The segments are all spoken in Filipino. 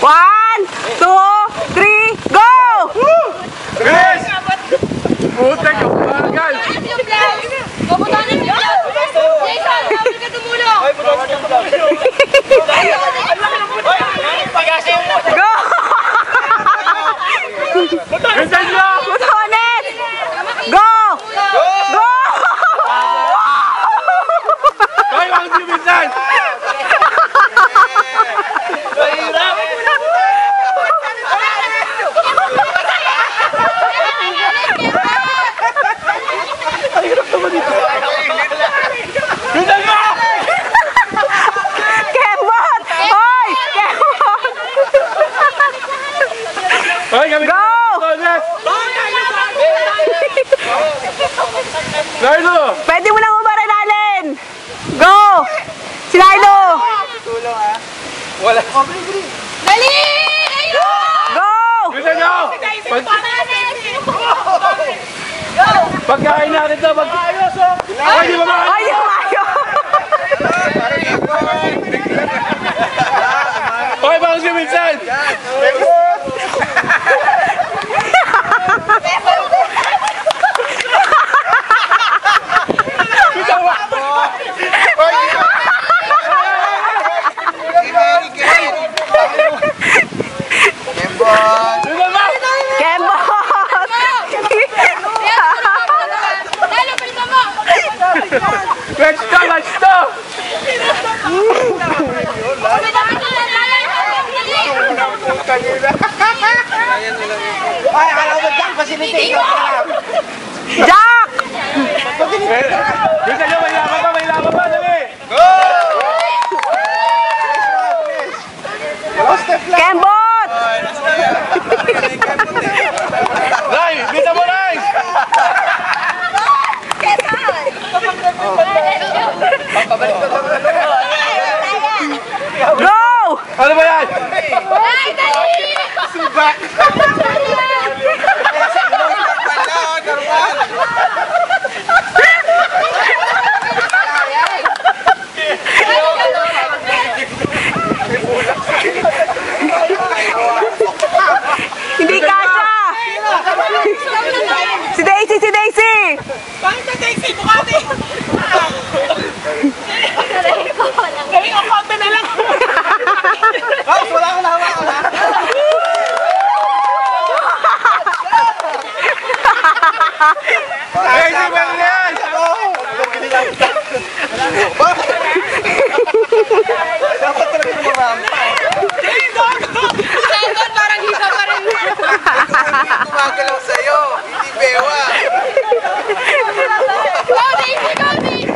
1, 2, 3, go! Bilis! Putek yung bagay! Kabutangan yung vlog! Jason, kapag ka tumulong! Go! Minsan nyo! Butonet! Go! Go! Hoy, wag niyo minsan! Minsan mo! Kembot! Hoy! Kembot! Hoy, kami Go! Lalo! Pwede mo nang umaranalin! Go! Si Lilo! Wala. Dali! Ayun! Go! Minsan nyo! Pagkain natin ito, ayos oh! Ay, di ba ba? Ay, yung mayo! Hoy, bang si Minsan! Kembot! Lalo, palito mo! Let's go! Let's go! Ay, alam mo dyan, facilitator ka lang. Jack! Minsan nyo, may laban pa, dali! Kembot! Ray! Minsan mo, Ray! Go! Ano ba yan? Ay, dali! Subak. Hindi kasha! Si Daisy! Si Daisy! Bakit na Daisy? Bukati! Galing ang konti na lang. House, wala akong nahawakan ha? Hey, si Berlian! Dapat talaga lumarampa. Second, parang hisa pa rin. Gumagalaw sa'yo, hindi bewa. Go, Daisy! Go, Daisy!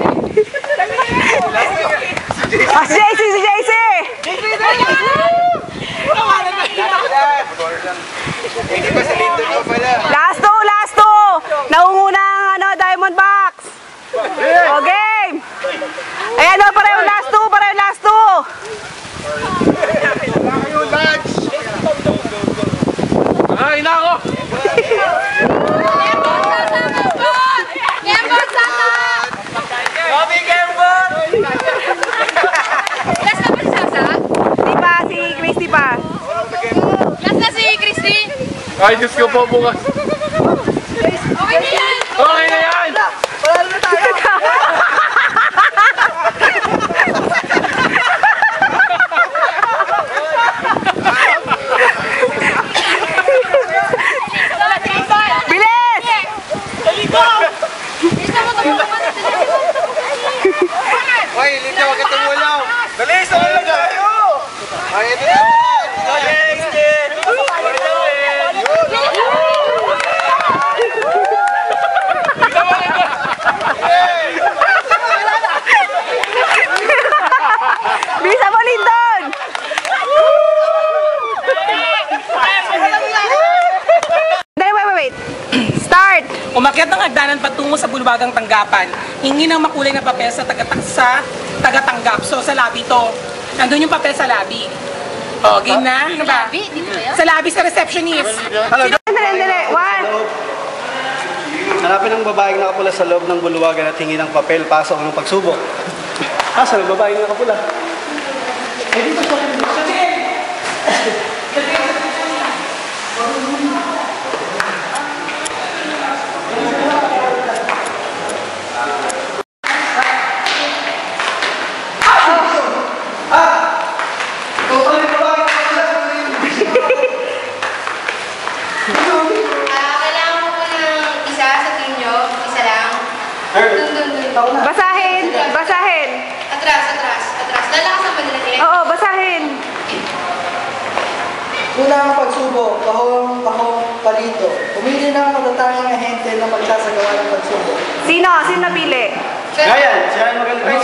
Ah, si Daisy! Si Daisy! Hindi pa sa lindo nyo pala. Last two! Last two! Naunguna ang diamond box! O, game! Ayan o, pareho last two! Pareho last two! Ay, na ako! Kembot, Sasa! Bobby Kembot! Last na ba si Sasa? Di pa, si Christy pa. Last na si Christy? Ay, Diyos ko po bukas. Okay na yan! Okay na yan! Panalo na tayo! Bilis! Isa mo tumulungan na sila. Hoy, Linda, huwag ka tumulaw! Dali, sumulong tayo! Ay, ito na! Bisa mo, Lindon! Wait. Start! Umakyat ng hagdanan patungo sa bulwagang tanggapan. Hingi ng makulay na papel sa taga-tanggap. So, sa labi to. Nandun yung papel sa labi. O, game na? Ano ba? Dito ba yan? Sa labi sa receptionist. Dali. One. Hanapin ang babaeng nakapula sa loob ng bulwagan at hingi ng papel, pasok ng pagsubok. Asa ang babaeng nakapula? Eh, dito sa Unang pagsubok, kahong palito. Pumili ng matatanging ahente na magsasagawa ng pagsubok. Sino? Sino napili? Ryan, siya ang magaling. Ay,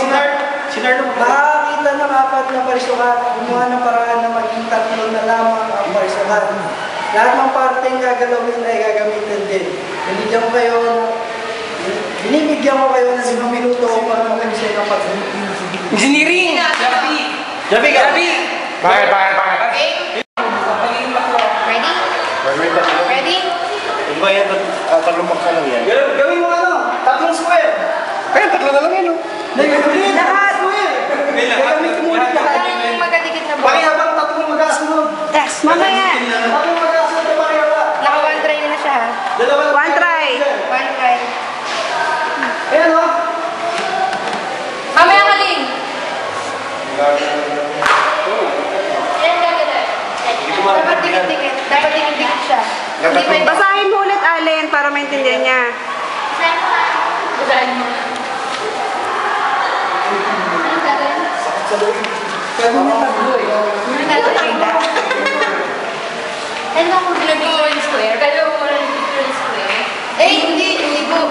sinar nung Makakakita ng apat na parisukat, gumawa ng paraan na maging tatlo na lamang ang parisukat. Lahat ng parteng gagalawin ay gagamitin din. Binibigyan ko kayo ng 5 minuto para mag-design ng pagsubok. Engineering! Gabi! Bakit? Okay? Ready? Ready? Di ba yan, tatlong baksa lang yan? Gawin mo ano? Tatlong square. Kaya tatlo na lang yan, no? Lahat square. Gagamitin mo ulit lahat. Parang magkadikit na ba? Pakihabang tatlong magkasunod. Yes, mamaya. Tatlong magkasunod na pakihaba. Naka-one try na siya. Dalawa lang. One try. One try. Ayan o. Mamaya ka din. Yan gagawin. Dapat dikit-dikit. Dapat dikit-dikit siya. Hindi pa ito. Basahin mo ulit, Allen, para maintindihan niya. Basahin mo. Pwede niya tatlo eh. Ano ako pinag-picture in square? Kaya mo na picture in square? Eh, hindi po.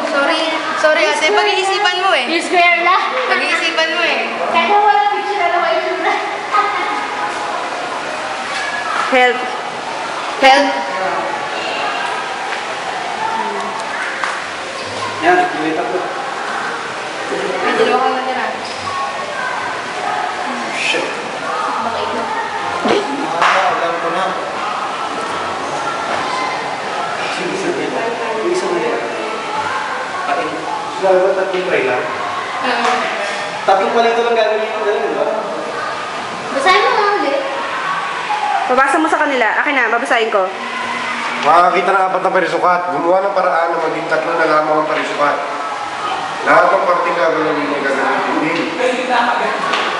Sorry ate, pag-iisipan mo eh. Yung square lang. Pag-iisipan mo eh. Kaya wala picture na naman yung square. Help. Help. Yan, yung tatlo. May dalawa kang natira. Shit. Bakit mo? Alam ko na. Isa mo yan. Pating. Sila ba tatlong try lang? Tatlong palito lang gagawin mo ganun, di ba? Basahin mo nga ulit. Pabasa mo sa kanila. Akin na, babasahin ko. Makakakita ng apat na parisukat. Gumawa ng paraan na maging tatlo na lamang ang parisukat. Lahat ng parting gagawin ay gagawin din.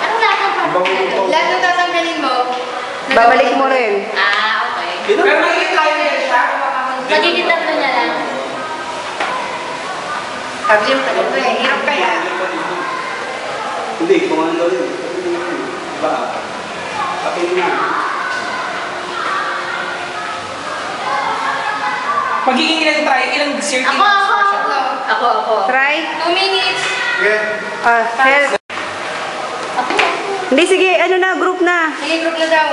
Anong lahat ng part? Lahat ng tatanggalin mo. Babalik mo rin. Ah, okay. Pero magiging tayo na siya. Magiging tatlo niya lang. Sabi mo tagal mo eh. Hirap kaya. Hindi, kung ano daw yun. Diba? Pating na. Magiging ilang try, ilang circle. Ako. Try. 2 minutes. Okay. Help. Hindi, sige. Ano na, group na. Sige, group na daw.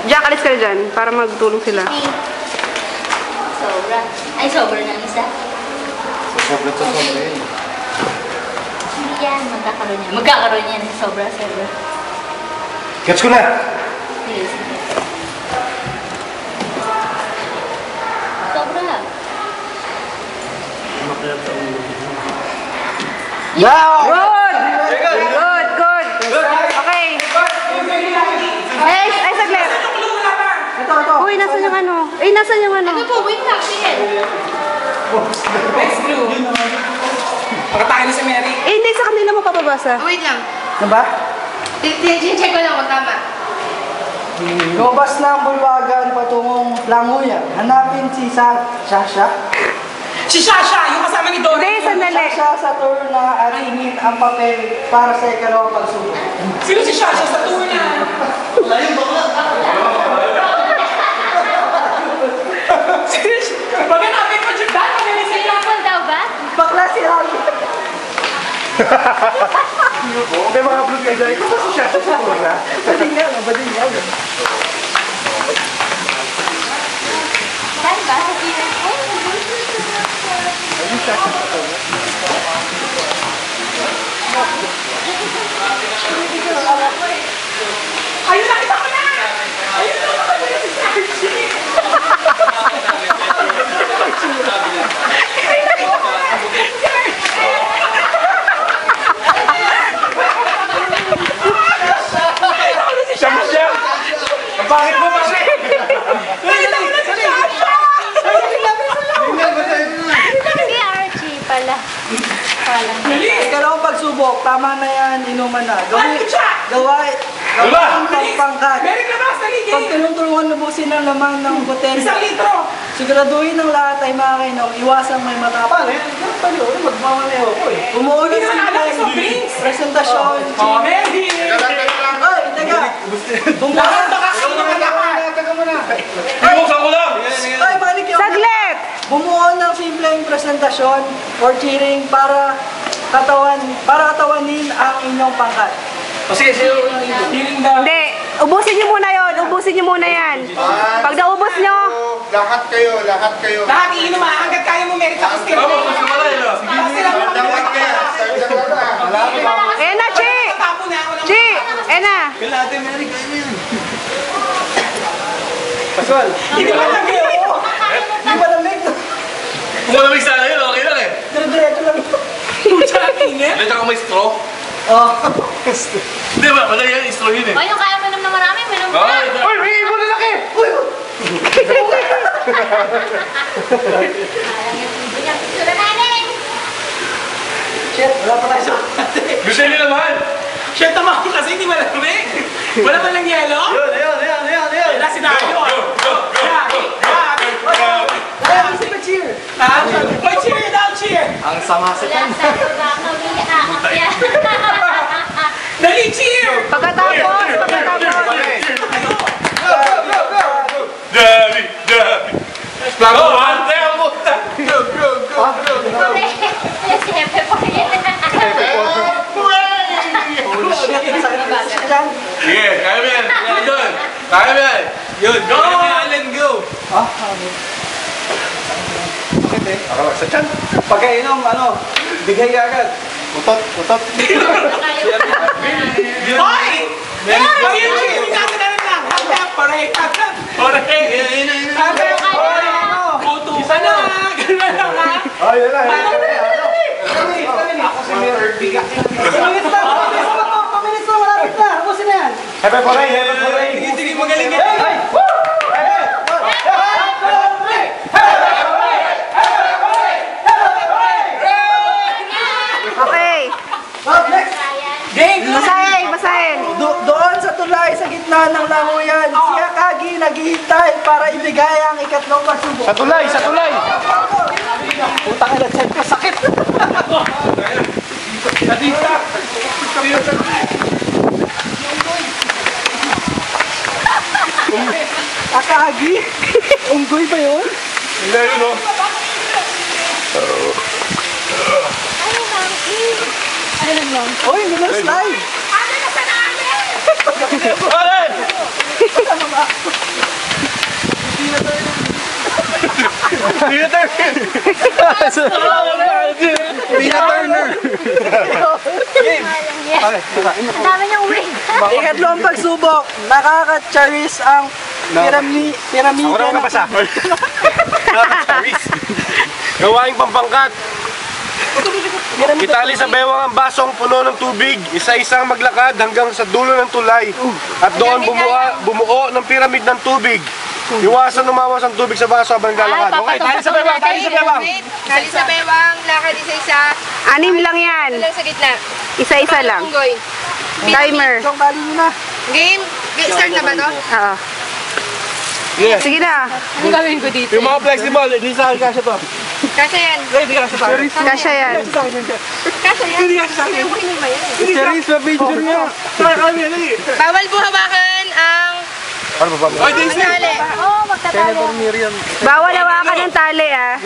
Jack, alis ka na dyan para magtulong sila. Sobra. Ay, sobra na ang isa. Sobra yun. Hindi yan. Magkakaroon yan. Magkakaroon yan. Sobra. Gets ko na. Sige, sige. Sobra lang. Good! Good! Okay. Ay, saglit. Ito. Uy, nasan yung ano? Nasan yung ano? Ito po, wait lang. Sige. Next clue. Pagkatayo na si Mary. Hindi, sa kanila mo papabasa. Wait lang. Ano ba? Check ko lang kung tama. Lumabas na ang bulwagan patungong Languya. Hanapin si Sasha. Si Shasha, yung kasama ni Dory. Hindi, sandali. Sasha sa tour na at hingin ang papel para sa ikalawang pagsubok. Sino si Shasha sa tour niya? Baga namin pa dyan dahil magaling sa iyo. Example daw ba? Bakla si Ravi. May mga blue guys ay kung si siya sa siguro na. Bading yan. Saan ba? Sa pilas ko? Ayun, nakita ko na! Ayun, nakita ko na si Sarchi! Siya mo siya! Ang pangit mo kasi! Nakita ko na si Shasha! Si Archie pala. Ikalawang pagsubok. Tama na yan. Inuman na. Ano siya? Gawin ang pangpangkat. Mary ka ba? Saligay! Pag tinutulungan lubusin ang laman ng botelya, Isang litro! siguraduhin ng lahat ay makainom. Iwasang may matapal. Magmamaneho ko eh. Umuulit Hindi na alam, isang drinks. Presentasyon. Oh, Mary! Ay, teka. Lahat baka kayo naman ako. presentasyon or cheering para katawanin ang inyong pangkat. O sige, Hearing the... Hindi, ubusin niyo muna yon. Ubusin niyo muna yan. Pag naubos niyo, Lahat kayo. Lahat iinom hanggat kaya mo merit sa skill. Dapat kaya. ayan na, Chi! Tapo na ako lang. Chi! Ayan na. Kalate, Mary, kaya mo yan. Paswal. Hindi ba lang yun? Di ba lamig? Kung malamig sa akin, okay lang eh. Dire-diretso lang. Pucha, init. Dito ka may straw. Oh. Hindi ba? Madali yan, straw yun eh. O, yung kaya mo na marami, minum mo na. Uy, may ibon na laki! Sura natin. Shit, wala pa tayo sa... Gusto nyo naman? Shit, tama ko kasi hindi malamig. Wala man lang yelo? Ayun. Wala si Dario. Ay, isa pa cheer. May cheer daw, cheer. Ang sama sa Wala sa baba kami aakya. Dali, cheer. Pagkatapos. Dami! Plano man! Tayo mo! Siyempre po yan. Sige, kaya mo yan! Yun! Kaya mo yan! Yun! Go! Alan, go! Akala sa tiyan. Pagkainom, bigay agad. Utot. Hoy! Ayun, cheer. Natin na lang. Pare. Utusan na. Ganun lang ha. Ay, yan na. Ako si Mayor Biga. Paminis na, malapit na. Tapusin na yan. Happy parade! Sige, magaling yan. Okay. Next. Game! Basahin. Doon sa tulay sa gitna ng langoyan, si Akagi naghihintay para ibigay ang ikatlong pagsubok. Sa tulay! Puta ka na, check ko, sakit. Nadita. Akagi? Unggoy ba yun? Hindi, yun o. Oh, hindi na slide. Ang dami niyang wing. Ikatlong pagsubok, nakaka-charis ang piramide ng Gawaing pampangkat. Itali sa bewang ang basong puno ng tubig. Isa-isang maglakad hanggang sa dulo ng tulay. At doon bumuo ng piramid ng tubig. Iwasan umawas ang tubig sa baso habang lalakad. Okay, tali sa bewang, Tali sa bewang, lakad isa-isa. 6 lang yan. Ito lang sa gitna. Isa-isa lang. Unggoy. Timer. Itong bali nyo na. Game? Start na ba to? Oo. Sige na. Ano gawin ko dito? Yung mga flexible, hindi sa akin kasya to. Kasi yan. Kasya yan. Kasi yan. Siyempre ba yan? Charis, ma-picture niya. Bawal po hawakan ang Ano ba? tali. Oo, magtatalo. Bawal hawakan ng tali ah.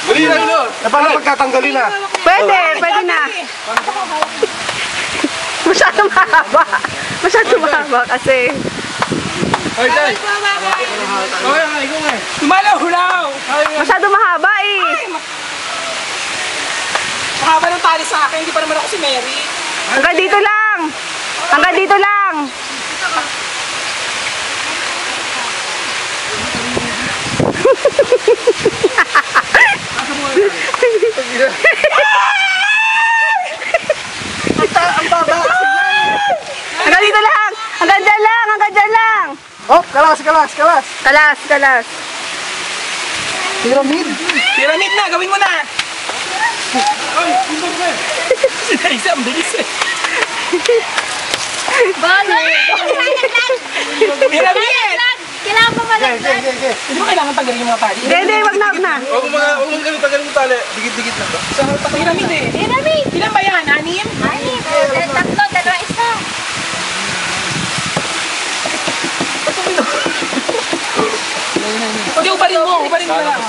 Dali lang no. Paano pagkatanggalin na? Pwede na. Masyadong mahaba kasi. Bawal po hawakan. Tumalaw-hulaw. Masyadong mahaba eh. Mahaba ng tali sa akin. Hindi pa naman ako si Mary. Hanggang dito lang. Hanggang dito lang. Ang baba. Hanggang dito lang. Hanggang dyan lang. Hanggang dyan lang. Oh, kalas. Kalas. Pyramid. Pyramid na. Gawin mo na. Si Daisy, ang bilis eh. Bala! Pyramid! Kailangan pa malaglag. Hindi mo kailangan tanggalin yung mga tali. Hindi, wag na. Huwag mo ganun, tagalin mo tali. Dikit-dikit lang ba? Pyramid eh. Pyramid! Ilan ba yan? 6? Ay, tatlo, dalawa, isa. Hindi, ubarin mo. Ubarin mo lang.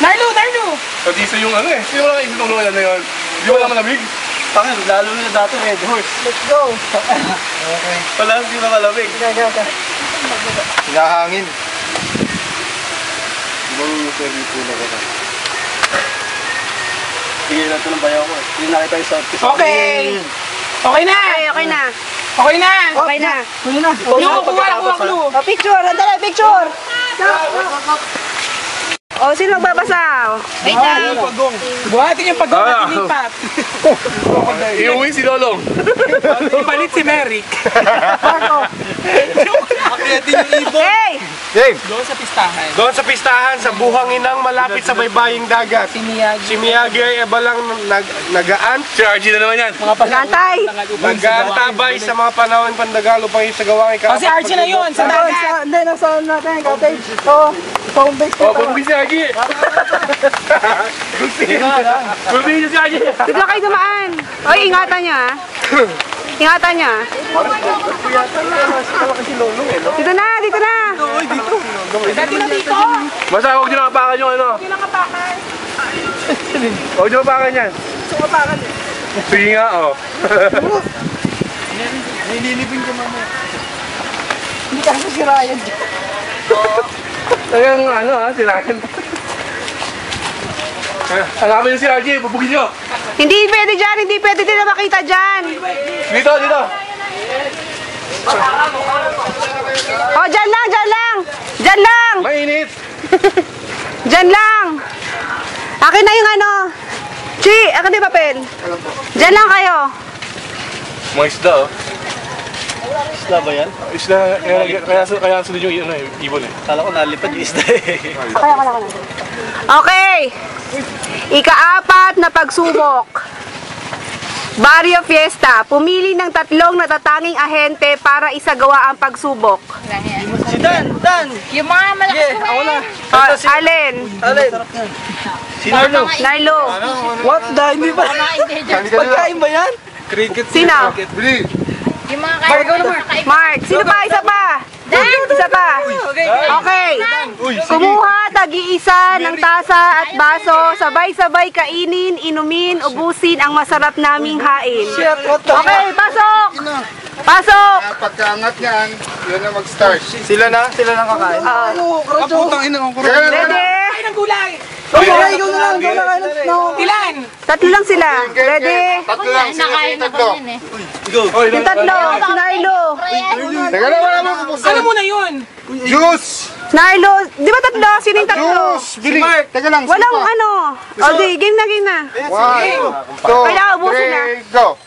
Narlo, Narlo! Pati isa yung ano eh. Sino lang isip ng ano yun? Di wala malamig? Pangin, lalo na dati Red Horse. Let's go. Wala, hindi na malamig. Hinahangin. Sige na ito ng bayaw ko eh. Hindi nakita yung South Kiss. Okay! Okay na! Okay na. Okay na! Okay na. Huli na. Yung kuha clue. O, picture. Andala, picture. O, sino magbabasa? Wait lang. Buhatin yung pagong at ilipat. Iuwi si Lolong. Ipalit si Merrick. Hey! Dave, Doon sa pistahan. doon sa pistahan, sa buhanginang malapit sa baybaying dagat. Si Miyagi. Si Miyagi ay abalang nagaan, Si RG na naman yan. Gantay. nagtatabay sa mga panahon pandagalo pang sa gawang O, si Archie na yun, sa dagat. Hindi, nasa natin. Cottage. Oo. Home base Oh, pabugin si RG. Pabugin niyo si RG. Dito lang kayo dumaan. Oy, ingatan nyo ha. Ingatan nyo ha. Dito na, dito na. Dati na dito. Basta huwag niyo nakapakan yung ano. Hindi nakapakan. Huwag niyo nakapakan yan. Sumapakan eh. Sige nga, oh. Nililipin ko mamaya. Hindi kasi si Ryan. Talagang ano ha, sirakin. Hanapin niyo si RG, pabugin niyo. Hindi pwede dyan, hindi pwede din na makita dyan. Dito, dito. O, dyan lang, dyan lang. Dyan lang. Mainit. Dyan lang. Akin na yung ano. Chi, akin na yung papel. Dyan lang kayo. Mga isda, oh. Isla ba yan? Isda, kaya sunod yung ano, ibon eh. Kala ko nalipad yung isda eh. Okay. Ika-apat na pagsubok. Barrio Fiesta. Pumili ng 3 natatanging ahente para isagawa ang pagsubok. Si Dan! Dan! Yung mga malakas Yeah, ako na. Alin? Alin? Si Narlo. Narlo. What the? Hindi ba? Pagkain ba yan? Cricket. Sino? Yung mga kaya. Mark. Sino pa? Isa pa. Isa pa. Okay. Kumuha tag-iisa ng tasa at baso. Sabay-sabay kainin, inumin, ubusin ang masarap naming hain. Shit, what the? Okay, pasok! Pasok! Pagkaangat niyan, yun na mag-start. Sila na kakain. Putang ina ko. Ready? Ay, ng gulay. Okay, ikaw na lang. Ikaw na lang. No. Ilan? 3 lang sila. Ready? Tatlo lang, sila Nakain kayo ako tatlo. yun eh. Yung 3. Si Narlo. Teka lang, wala mo kupusta. Ano muna yun? Juice! Narlo. Di ba 3? Sino yung 3? Juice! Bili! Teka lang, Walang sipa. ano. O di, game na, game na. 1, 2, Kailangan ubusin na. 3, go!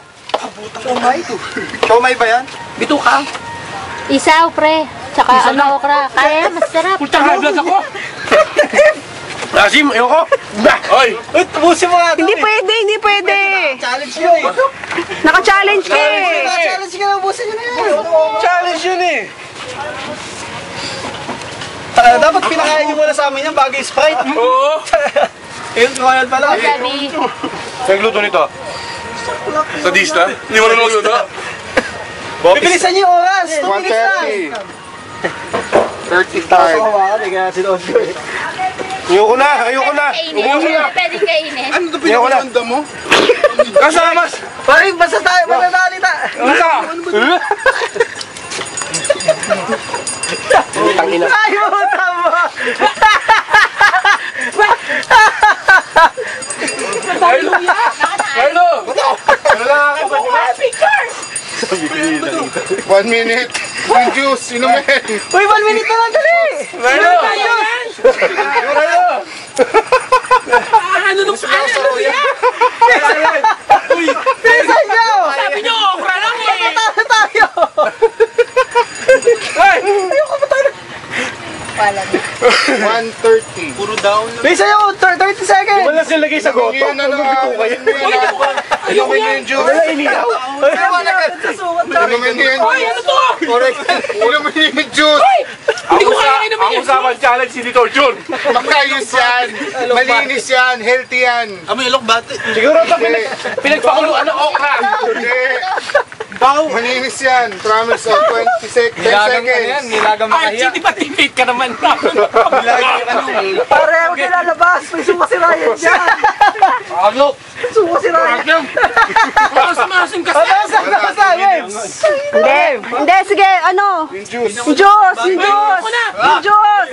Siomay ba yan? Bituka. Isaw, pre. Tsaka ano, okra. Kaya, masarap. Pultang high blood ako. Rasim, ayoko. Oy! Uy, tapusin mo nga ito. Hindi pwede, hindi pwede. Challenge yun eh. Naka-challenge ka eh. Challenge ka na. Ubusin nyo na yan. Challenge yun eh. Dapat pinakain nyo muna sa amin yan bagay Sprite. Oo! Ayun, kumayan pala. Sabi, Nagluto nito. Sa dista? Hindi mo nung magluto? Bibilisan nyo yung oras. 130. 35. Hawakan eh, kaya sinuod ko eh. Ayoko na, ayoko na. kainin. Pwedeng kainin. Ano ito pinakaganda mo? Kasamas! Parang basta tayo, mananali na. Nasa! Ayaw, tama. Carlo! Carlo! Ano lang akin? 1 minute. Yung juice, inumin. Uy, 1 minute na lang, dali. Carlo! Carlo! Ano nung Bilisan nyo. Sabi nyo, okra lang eh. Talo tayo. Ay! Ayoko ba tayo? 130. Puro down. Bilisan nyo, 30 seconds. Wala sila lagay sa goto. Inumin na na. Inumin na yung juice. Wala inihaw. Inumin na yung Ay, ano to? Correct. Inumin na yung juice. Hindi ko kaya inumin Ang yan. usapan challenge si Dito Jun. Makayos yan. Malinis yan. Healthy yan. Amoy ilok bate. Siguro ito pinagpakuluan ng okra. Hindi. Malinis yan. Promise of 10 seconds. Nilagang Archie, di ba teammate ka naman? Pare, huwag kayo lalabas. May suka si Ryan dyan. Suka si Ryan. Masim kasi. Hindi, sige, ano? Yung juice. Yung juice! Yung juice!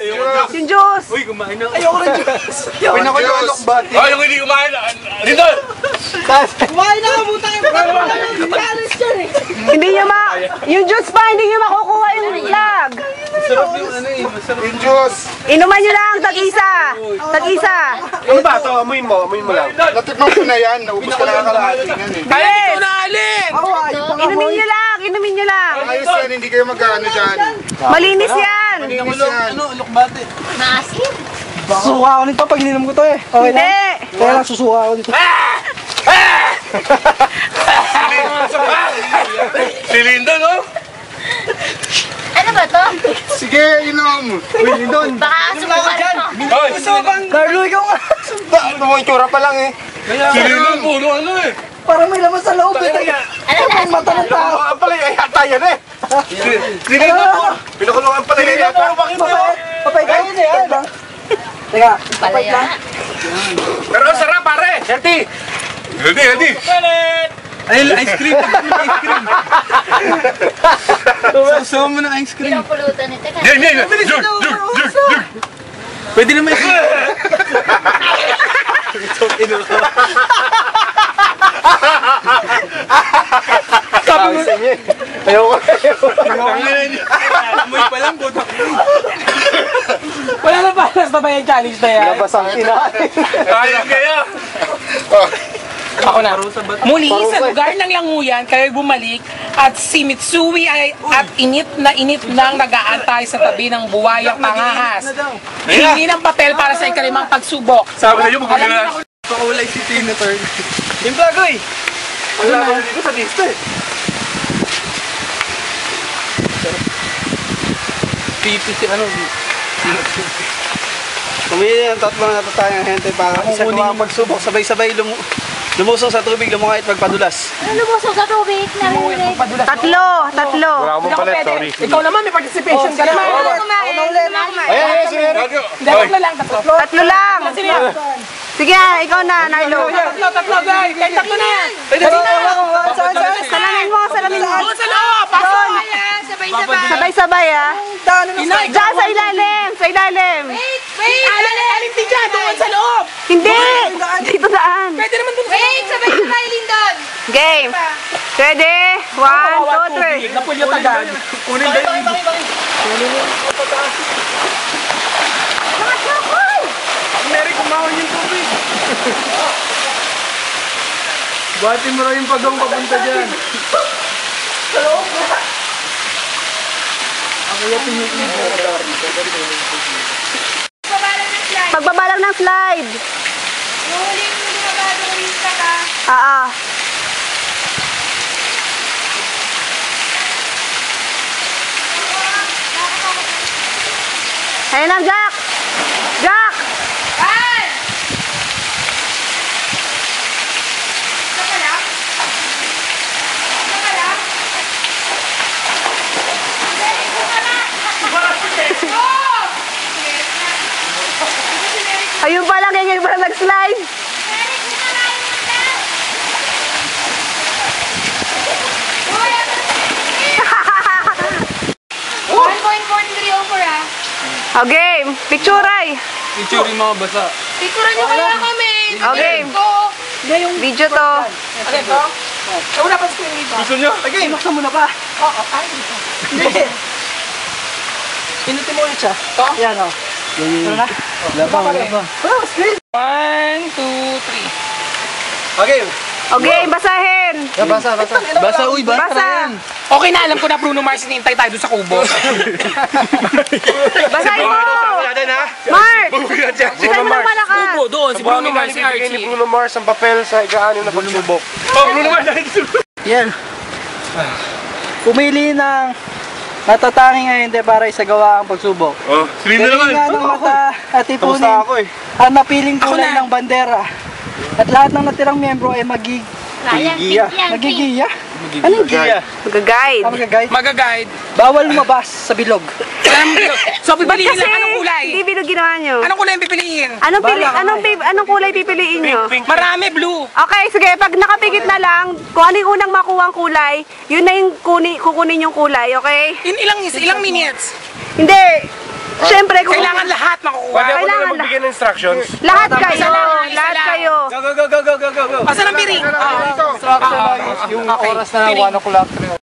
Yung juice! Uy, kumain na. Ayoko ng juice. Pinakulolok ba? Oh, yung hindi kumain. Dito! Kumain na, butang yung kalis dyan eh. Hindi nyo yung juice pa, hindi nyo makukuha yung vlog. Masarap yung ano eh. Masarap. Yung juice. Inuman nyo lang, tag-isa. Tag-isa. Ano ba ito? Amuin mo lang. Natikman ko na yan. Naubos ko na kalahati yan eh. Kaya ito na alin! Inumin nyo lang, inumin nyo lang. Ayos yan. Hindi kayo magkano dyan. Malinis yan. Malinis yan. Ano, alokbate. Maasim. Susuka ako nito pag ininom ko to eh. Okay Hindi. lang? Kaya lang susuka ako nito. Si Linda, no? Ano ba to? Sige, inom. Baka sumukan mo. Hoy! Carlo, ikaw nga. Ano mo, itsura pa lang eh. Si Linda, puro ano eh. Parang may laman sa loob eh. Ano ba? Mata ng tao. Pinakulungan pala yung yata yan eh. Pinakulungan pala yung yata. Papay kayo na yan. Teka, Palaya. Pero ang sarap pare. Healthy. Healthy. Ayun, ice cream. Ice cream. Sausaw mo ng ice cream. Pinapulutan ito ka. Yan. Jug. Pwede naman Amoy pa lang, butak. Wala na palas pa ba yung challenge na yan? basang kinain. Kayang kaya. Ako na. Muli, sa lugar ng Languyan, kayo bumalik at si Mitsui ay at init nang nag-aantay sa tabi ng buwayang pangahas. Hingi ng papel para sa ikalimang pagsubok. Sabi sa'yo, magpapagyan na. Pakulay si Tina Turn. Yung bagoy! Wala na dito sa lista eh. Pipi si ano. Tumili ng tatlong natatayang hente para isa ko magsubok. Sabay-sabay lumusong sa tubig, lumungkait magpadulas. Ano lumusong sa tubig? Narinig. Tatlo. Wala akong Hindi ako palit, pwede. sorry. Ikaw naman, may participation ka naman. Ayan, si Eric. Hindi, tatlo lang, tatlo. Tatlo lang. Sino yan? Sige, ikaw na, Narlo. Tatlo, guys. Kahit tatlo na yan. Salamin mo. Oo, sa loob. Pasok. Sabay-sabay ah. Diyan sa ilalim. Sa ilalim. Alin din dyan, doon sa loob. Hindi. Dito daan. Pwede naman doon sa loob. Sabay-sabay, Lindon! Game. Ready? 1, 2, 3. Napulyot agad. Kunin ba yung Mary, kumahon yung tubig. Buhatin mo rin yung pagong papunta dyan. Pagbabalang ng slide. Huling bumabado ng lista ka. Ayun na, Jack. Jack. Kan! Isa ka lang? Isa ka lang? Hindi, isa ka lang! Oh! Ayun pala, ganyan pala nag-slide. Eric, isa lang yung mata! Uy, ano na 1.43 over ah. O, game. Picture ay. Picture yung mga basa. Picturean nyo kaya kami. Okay. Ko. Video to. Ano ito? Wala pa screen dito. Gusto nyo? Okay, buksan mo na ba? Oo, kahit dito. Hindi. Pinutin mo ulit siya. Ito? Yan o. Ano na? Wala pa. Oh, screen. 1, 2, 3. Okay. O, game. Basahin. Basa. Basa, uy, basa. Basa. Okay na, alam ko na Bruno Mars, hinihintay tayo doon sa kubo. Basahin mo. Natin ha. Mark. Bruno Basahin mo ng malakas. Kubo, doon, si Bruno Mars, si Bibigay ni Archie. Bruno Mars ang papel sa ika-6 na pagsubok. Oh, Bruno Mars. Yan. Pumili ng natatanging ahente para isagawa ang pagsubok. Oh, si Linda naman. Galingan ng mata at ipunin Kamusta ako eh? ang napiling kulay na. ng bandera. At lahat ng natirang miyembro ay Ryan, pink yan, pink. magigiya. Anong giya? Mag-guide. Mag-guide? Mag-guide. Bawal lumabas sa bilog. So, pipiliin lang anong kulay. Hindi bilog ginawa nyo. Anong kulay ang pipiliin? Anong kulay pipiliin nyo? Marami, blue. Okay, sige. Pag nakapikit na lang, kung ano yung unang makuha ang kulay, yun na yung kukunin yung kulay, okay? Ilang minutes? Hindi. Siyempre, kung... Kailangan lahat makukuha. Pwede ako na lang Kailangan magbigay ng instructions. Lahat kayo. Isa Lahat lang. kayo. Go. Asan ang piring? Yung oras na 1 o'clock.